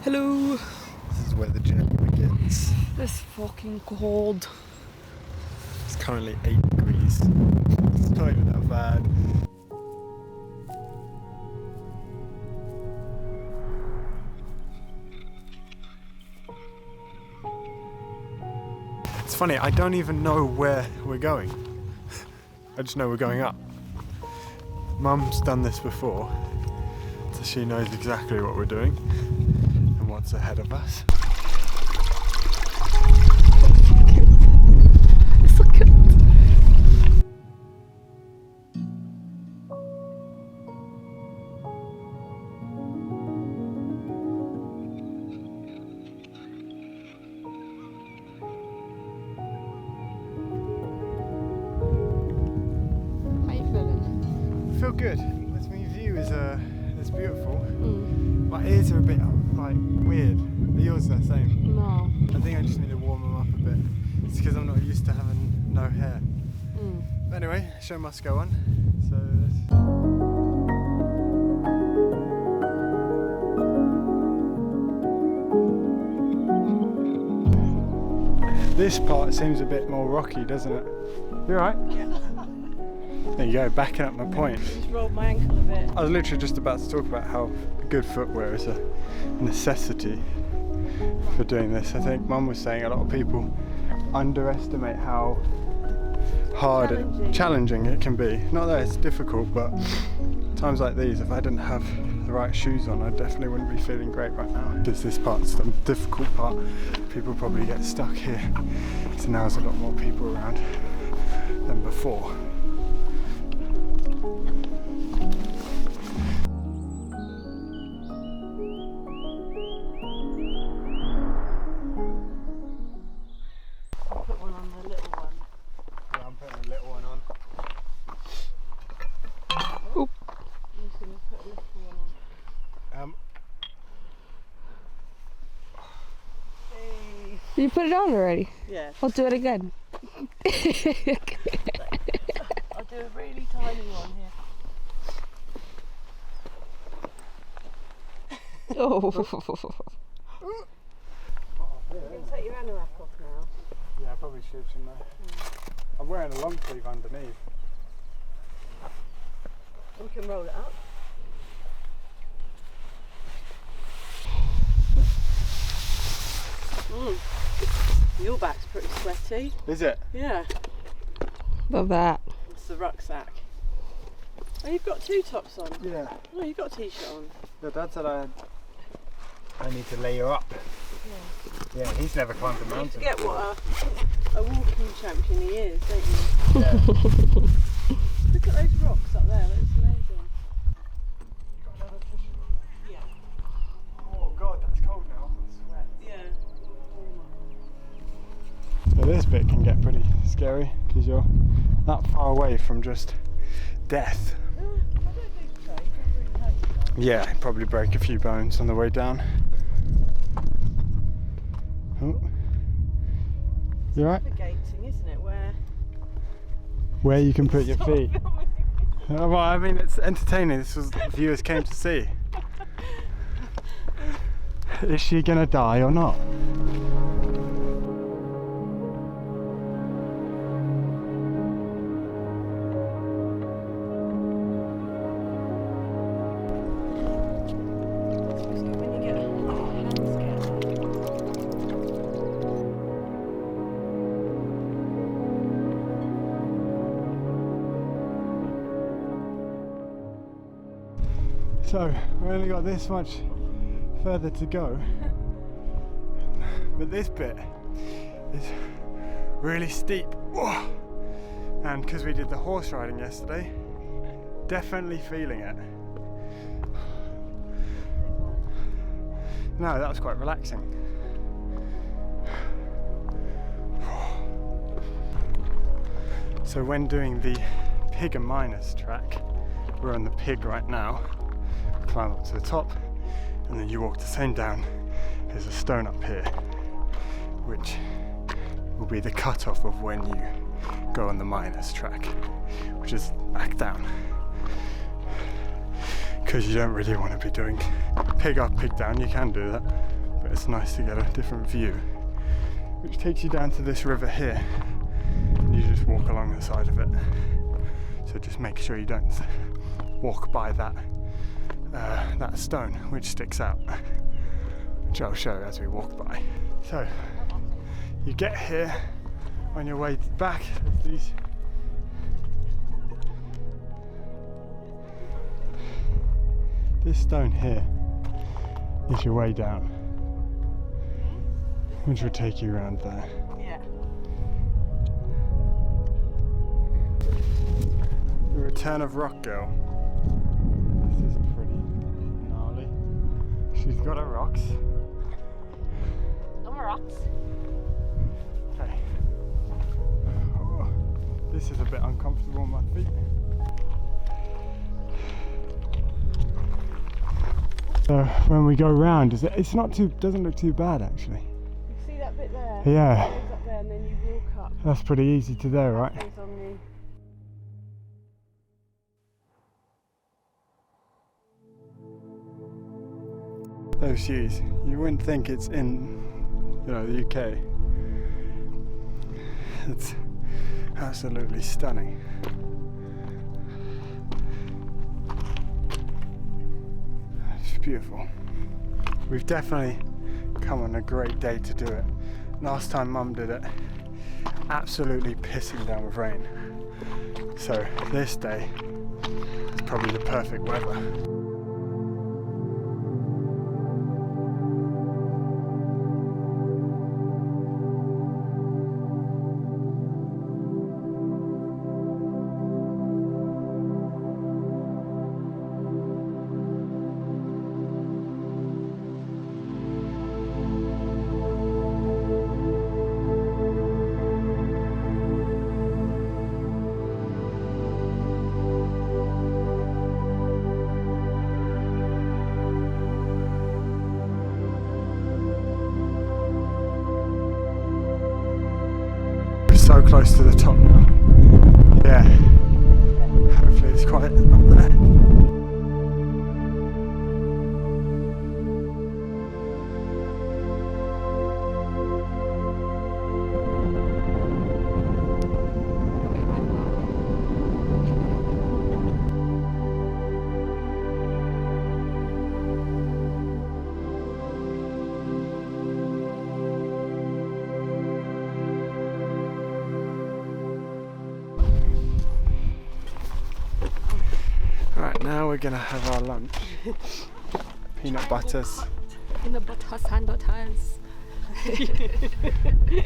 Hello. This is where the journey begins. It's fucking cold. It's currently 8 degrees. It's not even that bad. It's funny, I don't even know where we're going. I just know we're going up. Mum's done this before, so she knows exactly what we're doing and what's ahead of us. I feel good. This view is beautiful. My ears are a bit like weird. Are yours the same? No. I think I just need to warm them up a bit. It's because I'm not used to having no hair. But anyway, show must go on. This part seems a bit more rocky, doesn't it? You alright? Yeah. There you go, backing up my point. Just rolled my ankle a bit. I was literally just about to talk about how good footwear is a necessity for doing this. I think Mum was saying a lot of people underestimate how hard challenging it can be. Not that it's difficult, but times like these, if I didn't have the right shoes on, I definitely wouldn't be feeling great right now. Because this part's the difficult part. People probably get stuck here. So now there's a lot more people around than before. You put it on already? Yeah. I'll do it again. I'll do a really tiny one here. Oh. You can take your anorak off now. Yeah, I probably should, shouldn't I? I'm wearing a long sleeve underneath. We can roll it up. Your back's pretty sweaty. Is it? Yeah. Love that. It's the rucksack. Oh, you've got 2 tops on. Yeah. Oh, you've got a t-shirt on. Yeah, Dad said I need to lay you up. Yeah. Yeah, he's never climbed a You mountain. forget what a walking champion he is, don't you? Yeah. Look at those rocks up there, that's amazing. You got another fishing rod? Yeah. Oh God, that's cold now. I sweat. Yeah. So this bit can get pretty scary because you're that far away from just death. I don't think so. You could really hurt yourself. Yeah, probably break a few bones on the way down. Oh. You alright? Navigating, isn't it? Where you can put your feet. Oh, well, I mean, it's entertaining. This was what viewers came to see. Is she gonna die or not? When you get hands scared. So, we've only got this much further to go. But this bit is really steep. Whoa. And because we did the horse riding yesterday, definitely feeling it. No, that was quite relaxing. So when doing the pig and miners track, we're on the pig right now, climb up to the top, and then you walk the same down. There's a stone up here, which will be the cut-off of when you go on the miners track, which is back down. Because you don't really want to be doing pig up, pig down. You can do that, but it's nice to get a different view, which takes you down to this river here, and you just walk along the side of it. So just make sure you don't walk by that stone which sticks out, which I'll show as we walk by. So you get here, on your way back, these this stone here is your way down, which will take you around there. Yeah. The return of Rock Girl. This is pretty gnarly. She's got her rocks. I'm rocks. Okay. Oh, this is a bit uncomfortable on my feet. So when we go round, it's not too, doesn't look too bad actually. You see that bit there? Yeah. It goes up there and then you walk up. That's pretty easy to do, right? Goes on you. Those views, you wouldn't think it's in, you know, the UK. It's absolutely stunning. It's beautiful. We've definitely come on a great day to do it. Last time Mum did it, absolutely pissing down with rain. So this day is probably the perfect weather. So close to the top now. Yeah. Hopefully it's quiet up there. Right, now we're gonna have our lunch. Peanut butters Peanut butter sandwiches.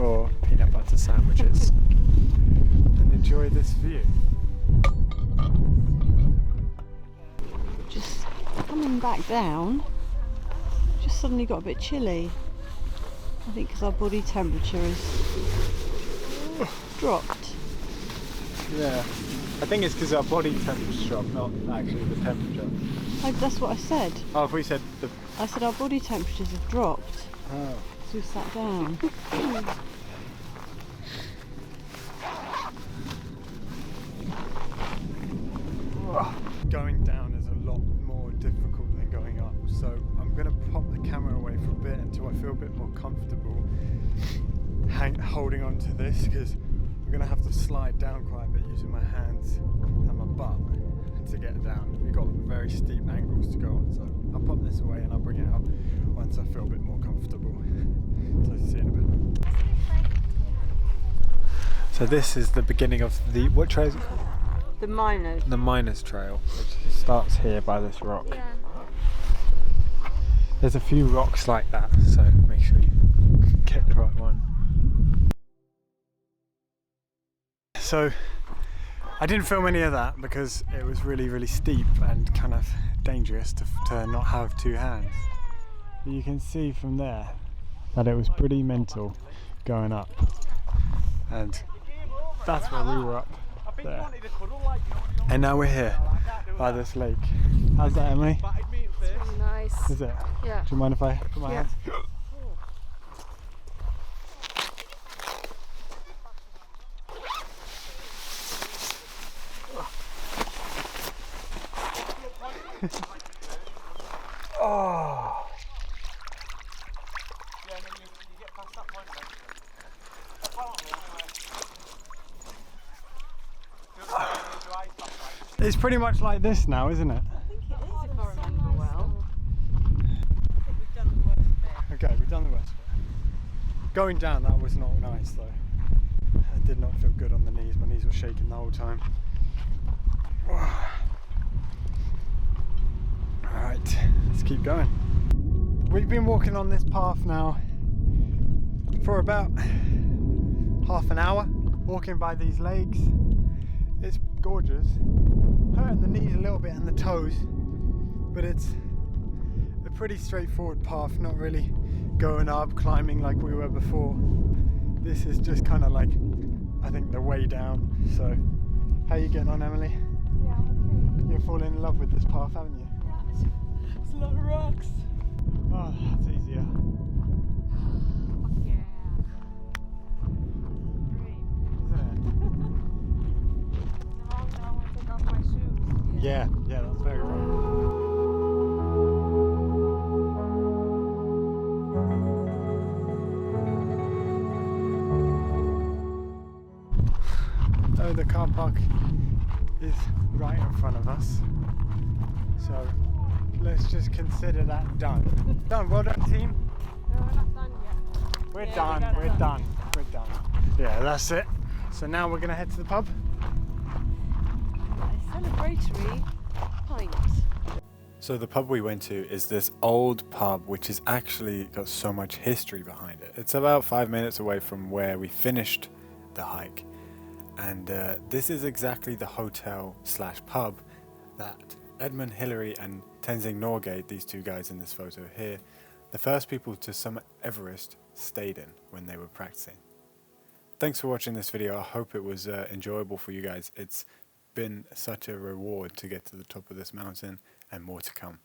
or peanut butter sandwiches. And enjoy this view. Just coming back down, just suddenly got a bit chilly. I think because our body temperature has dropped. Yeah. I think it's because our body temperature dropped, not actually the temperature. That's what I said. Oh, if we said the... I said our body temperatures have dropped. Oh. So we sat down. Going down is a lot more difficult than going up, so I'm going to pop the camera away for a bit until I feel a bit more comfortable holding on to this, because I'm going to have to slide down quite a bit using my hands and my butt to get down. We've got very steep angles to go on, so I'll pop this away and I'll bring it up once I feel a bit more comfortable. So see you in a bit. So this is the beginning of the, what trail is it called? The miners. The Miners Trail, which starts here by this rock. Yeah. There's a few rocks like that, so make sure you get the right one. So I didn't film any of that because it was really, really steep and kind of dangerous to not have two hands. But you can see from there that it was pretty mental going up, and that's where we were up there. And now we're here by this lake. How's that, Emily? It's really nice. Is it? Yeah. Do you mind if I put my hands? Oh. It's pretty much like this now, isn't it? I think it is, if I remember well. I think we've done the worst bit. Okay, we've done the worst bit. Going down, that was not nice though. I did not feel good on the knees. My knees were shaking the whole time. Alright, let's keep going. We've been walking on this path now for about half an hour, walking by these lakes. It's gorgeous. Hurting the knees a little bit and the toes, but it's a pretty straightforward path, not really going up, climbing like we were before. This is just kind of like, I think, the way down. So, how are you getting on, Emily? Yeah, I'm okay. You're falling in love with this path, haven't you? Yeah, it's a lot of rocks. Oh, that's easier. Fuck yeah. Great. Isn't Now I want to take off my shoes. it? Yeah, that's very right. So the car park is right in front of us. So let's just consider that done. Done, well done team. No, we're not done yet. We're Yeah, done, we got it we're done, we're done. Yeah, that's it. So now we're gonna head to the pub. A celebratory pint. So the pub we went to is this old pub which has actually got so much history behind it. It's about 5 minutes away from where we finished the hike. And this is exactly the hotel / pub that Edmund Hillary and Tenzing Norgay, these two guys in this photo here, the first people to summit Everest, stayed in when they were practicing. Thanks for watching this video. I hope it was enjoyable for you guys. It's been such a reward to get to the top of this mountain, and more to come.